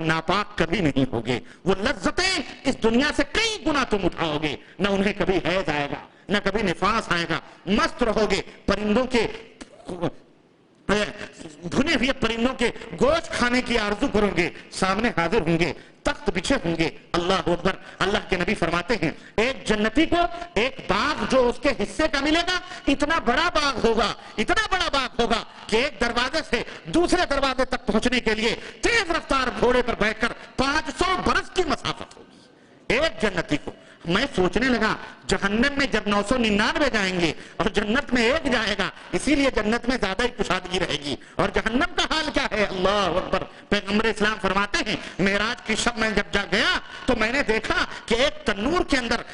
और नापाक कभी नहीं होगे। वो लज्जतें इस दुनिया से कई गुना तुम उठाओगे, न उन्हें कभी हैज आएगा, न कभी निफास आएगा। मस्त रहोगे, परिंदों के भुने हुए परिंदों के गोश्त खाने की आरजू करोगे, सामने हाजिर होंगे, तख्त बिछे होंगे। अल्लाह अकबर। अल्लाह के नबी फरमाते हैं एक जन्नती को एक बाग जो उसके हिस्से का मिलेगा, इतना बड़ा बाग होगा, इतना बड़ा बाग होगा कि एक दरवाजे से दूसरे दरवाजे तक पहुंचने के लिए तेज रफ्तार घोड़े पर बैठकर 500 बरस की मसाफत होगी एक जन्नती को। मैं सोचने लगा जहन्नम में जब 999 जाएंगे और जन्नत में एक जाएगा, इसीलिए जन्नत में ज्यादा ही कुशादगी रहेगी। और जहन्नम का हाल क्या है? अल्लाह अकबर। पैगंबर इस्लाम फरमाते हैं मेराज की शब में जब जा गया तो मैंने देखा कि एक तन्नूर के अंदर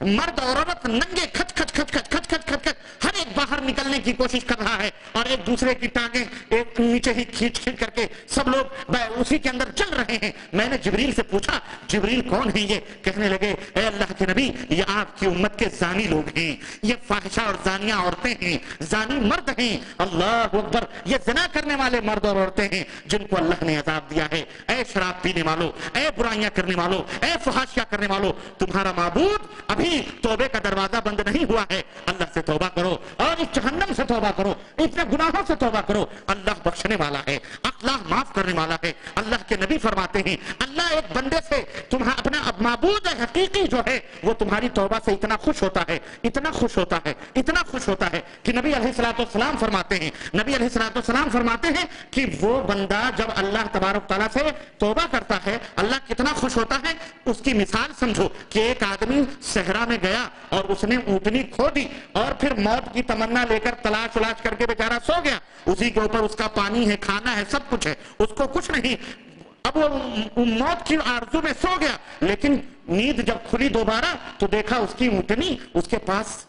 मर्द और औरत नंगे खच खच खच खच खच खच खच खच हर एक बाहर निकलने की कोशिश कर रहा है और एक दूसरे की टांगे एक नीचे ही खींच खींच करके सब लोग उसी के अंदर चल रहे हैं। मैंने जिब्रील से पूछा जिब्रील कौन है ये? कहने लगे ए अल्लाह के नबी, ये आपकी उम्मत के जानी लोग हैं, ये फाहिशा और जानिया औरतें हैं, जानी मर्द हैं। अल्लाह अकबर। ये ज़िना करने वाले मर्द और औरतें हैं जिनको अल्लाह ने अज़ाब दिया है। ऐ शराब पीने वालों, ऐ बुराइयां करने वालों, ऐ फहाशिया करने वालों, तुम्हारा माबूद अभी तौबे का दरवाजा बंद नहीं हुआ है। अल्लाह से तौबा करो और इस जहन्नम से तौबा करो, इतने गुनाहों से तौबा करो। अल्लाह बख्शने वाला है, अल्लाह माफ करने वाला है। अल्लाह के नबी फरमाते हैं अल्लाह एक बंदे से तुम्हारा अपना माबूद हकीकी जो है वो तुम्हारी तौबा से इतना खुश होता है, इतना खुश होता है, इतना खुश होता है कि नबी अलैहिस्सलाम फरमाते हैं, नबी अलैहिस्सलाम फरमाते हैं कि वो बंदा जब अल्लाह तबारक तआला से तौबा करता है अल्लाह कितना खुश होता है। उसकी मिसाल समझो कि एक आदमी सहरा में गया और उसने ऊँटनी खो दी और फिर मौत की तमन्ना लेकर तलाश उलाश करके बेचारा सो गया, उसी के ऊपर उसका पानी है, खाना है, सब कुछ है, उसको कुछ नहीं। अब वो मौत की आरज़ू में सो गया, लेकिन नींद जब खुली दोबारा तो देखा उसकी ऊँटनी उसके पास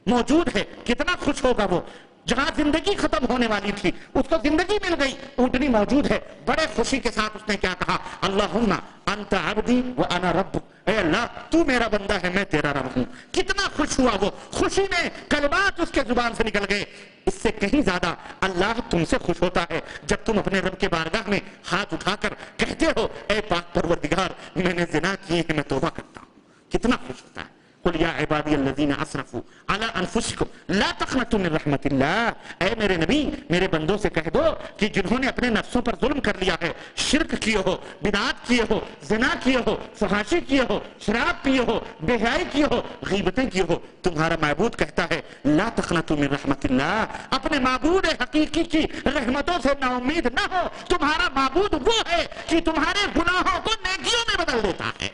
मौजूद है। कितना खुश होगा वो। जहां जिंदगी खत्म होने वाली थी उसको जिंदगी मिल गई, ऊँटनी मौजूद है। बड़े खुशी के साथ उसने क्या कहा? अल्लाहुम्मा अंता अब्दी व अना रब्बुक। ऐ अल्लाह तू मेरा बंदा है, मैं तेरा रब हूं। कितना खुश हुआ वो, खुशी में कलमात उसके जुबान से निकल गए। इससे कहीं ज्यादा अल्लाह तुमसे खुश होता है जब तुम अपने रब के बारगाह में हाथ उठाकर कहते हो ऐ पाक परवरदिगार मैंने जिना किए है, मैं तौबा करता हूं। कितना खुश होता है। कुल या इबादी अल्लज़ीना असरफू अला अनफुसिकुम ला तक़नतू मिन रहमतिल्लाह। ऐ मेरे नबी मेरे बंदों से कह दो कि जिन्होंने अपने नफ्सों पर जुल्म कर लिया है, शिर्क किए हो, बिदात किए हो, ज़िना किए हो, फहाशी किए हो, शराब पिए हो, बेहयाई किए हो, गीबतें किए हो, तुम्हारा माबूद कहता है ला तक़नतू मिन रहमतिल्लाह। अपने माबूद हकीकी की रहमतों से नाउम्मीद न हो। तुम्हारा माबूद वो है कि तुम्हारे गुनाहों को नेकियों में बदल देता है।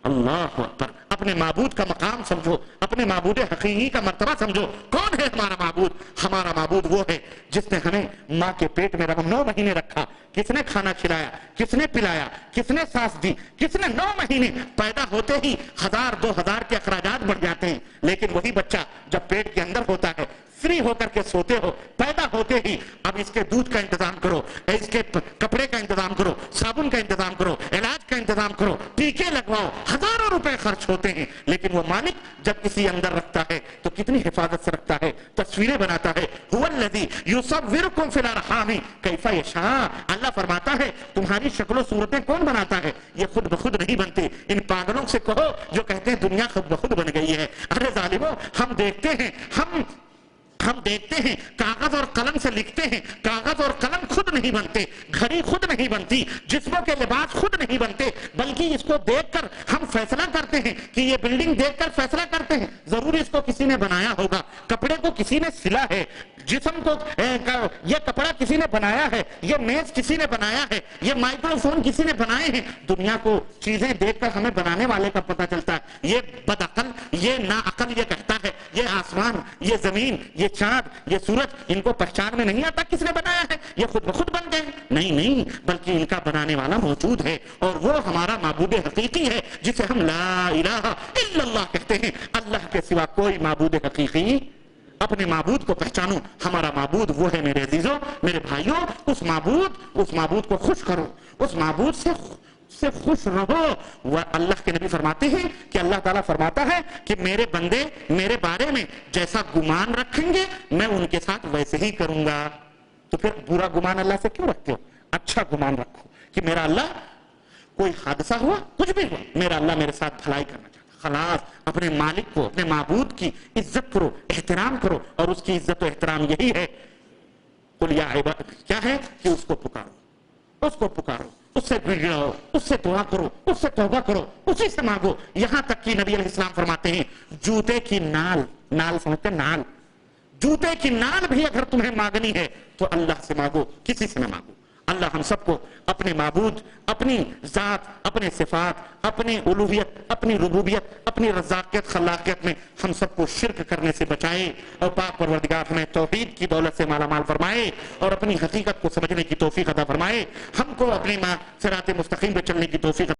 अल्लाह अकबर। अपने माबूद का मकाम समझो, अपने माबूद हकीकी का मर्तबा समझो। कौन है हमारा माबूद? हमारा माबूद वो है जिसने हमें माँ के पेट में 9 महीने रखा। किसने खाना खिलाया, किसने पिलाया, किसने सांस दी, किसने 9 महीने। पैदा होते ही 1000-2000 के अखराजात बढ़ जाते हैं, लेकिन वही बच्चा जब पेट के अंदर होता है फ्री होकर के सोते हो, पैदा होते ही अब इसके दूध का इंतजाम करो, इसके कपड़े का इंतजाम करो, साबुन का इंतजाम करो, इलाज का इंतजाम करो, टीके लगवाओ, हजारों रुपए खर्च होते हैं। लेकिन वो मालिक जब किसी अंदर रखता है तो कितनी हिफाजत से रखता है, तस्वीरें बनाता है। हुवल्लज़ी युसव्विरुकुम फिल अरहाम कैफा यशा। अल्लाह फरमाता है तुम्हारी शक्लों सूरतें कौन बनाता है? ये खुद ब खुद नहीं बनती। इन पागलों से कहो जो कहते हैं दुनिया खुद ब खुद बन गई है। अरे जालिमो, हम देखते हैं, हम देखते हैं, कागज और कलम से लिखते हैं, कागज और कलम खुद नहीं बनते, घड़ी खुद नहीं बनती, जिस्मों के लिबास खुद नहीं बनते, बल्कि इसको देखकर हम फैसला करते हैं कि ये बिल्डिंग देखकर फैसला करते हैं जरूर इसको किसी ने बनाया होगा, कपड़े को किसी ने सिला है, जिस्म को ये कपड़ा किसी ने बनाया है, ये मेज किसी ने बनाया है, ये माइक्रोफोन किसी ने बनाए हैं। दुनिया को चीजें देखकर हमें बनाने वाले का पता चलता है। ये बदअकल, ये नाअकल ये कहता है ये आसमान, ये जमीन, ये चांद, ये सूरज, इनको पहचान में नहीं आता किसने बनाया है, ये खुद ब खुद बन गए। नहीं, बल्कि इनका बनाने वाला मौजूद है और वो हमारा माबूद हकीकी है जिसे हम ला इलाहा इल्लल्लाह कहते हैं। अल्लाह के सिवा कोई माबूद हकीकी। अपने माबूद को पहचानो। हमारा माबूद वो है मेरे अजीजों, मेरे भाइयों। उस माबूद को खुश करो, उस माबूद से खुश रहो। वह अल्लाह के नबी फरमाते हैं कि अल्लाह ताला फरमाता है कि मेरे बंदे मेरे बारे में जैसा गुमान रखेंगे मैं उनके साथ वैसे ही करूंगा। तो फिर बुरा गुमान अल्लाह से क्यों रखते हो? अच्छा गुमान रखो। کہ میرا اللہ کوئی حادثہ ہوا کچھ بھی ہوا میرا اللہ میرے ساتھ بھلائی کرنا چاہتا خلاص اپنے مالک کو اپنے معبود کی عزت کرو احترام کرو اور اس کی عزت و احترام یہی ہے قل یا عباد کیا ہے کہ اس کو پکارو اس سے گڑگڑاؤ اس سے دعا کرو اس سے توبہ کرو اسی سے مانگو یہاں تک کہ نبی علیہ السلام فرماتے ہیں جوتے کی نال سمجھتے نال جوتے کی نال بھی اگر تمہیں مانگنی ہے تو اللہ سے مانگو کسی سے نہ مانگو اللہ ہم سب کو اپنے معبود اپنی ذات اپنے صفات اپنی الوہیت اپنی ربوبیت اپنی رزاقیت خلاقیت میں ہم سب کو شرک کرنے سے بچائے اور پاک پروردگار ہمیں توحید کی دولت سے مالا مال فرمائے اور اپنی حقیقت کو سمجھنے کی توفیق عطا فرمائے ہم کو اپنی صراط مستقیم پہ چلنے کی توفیق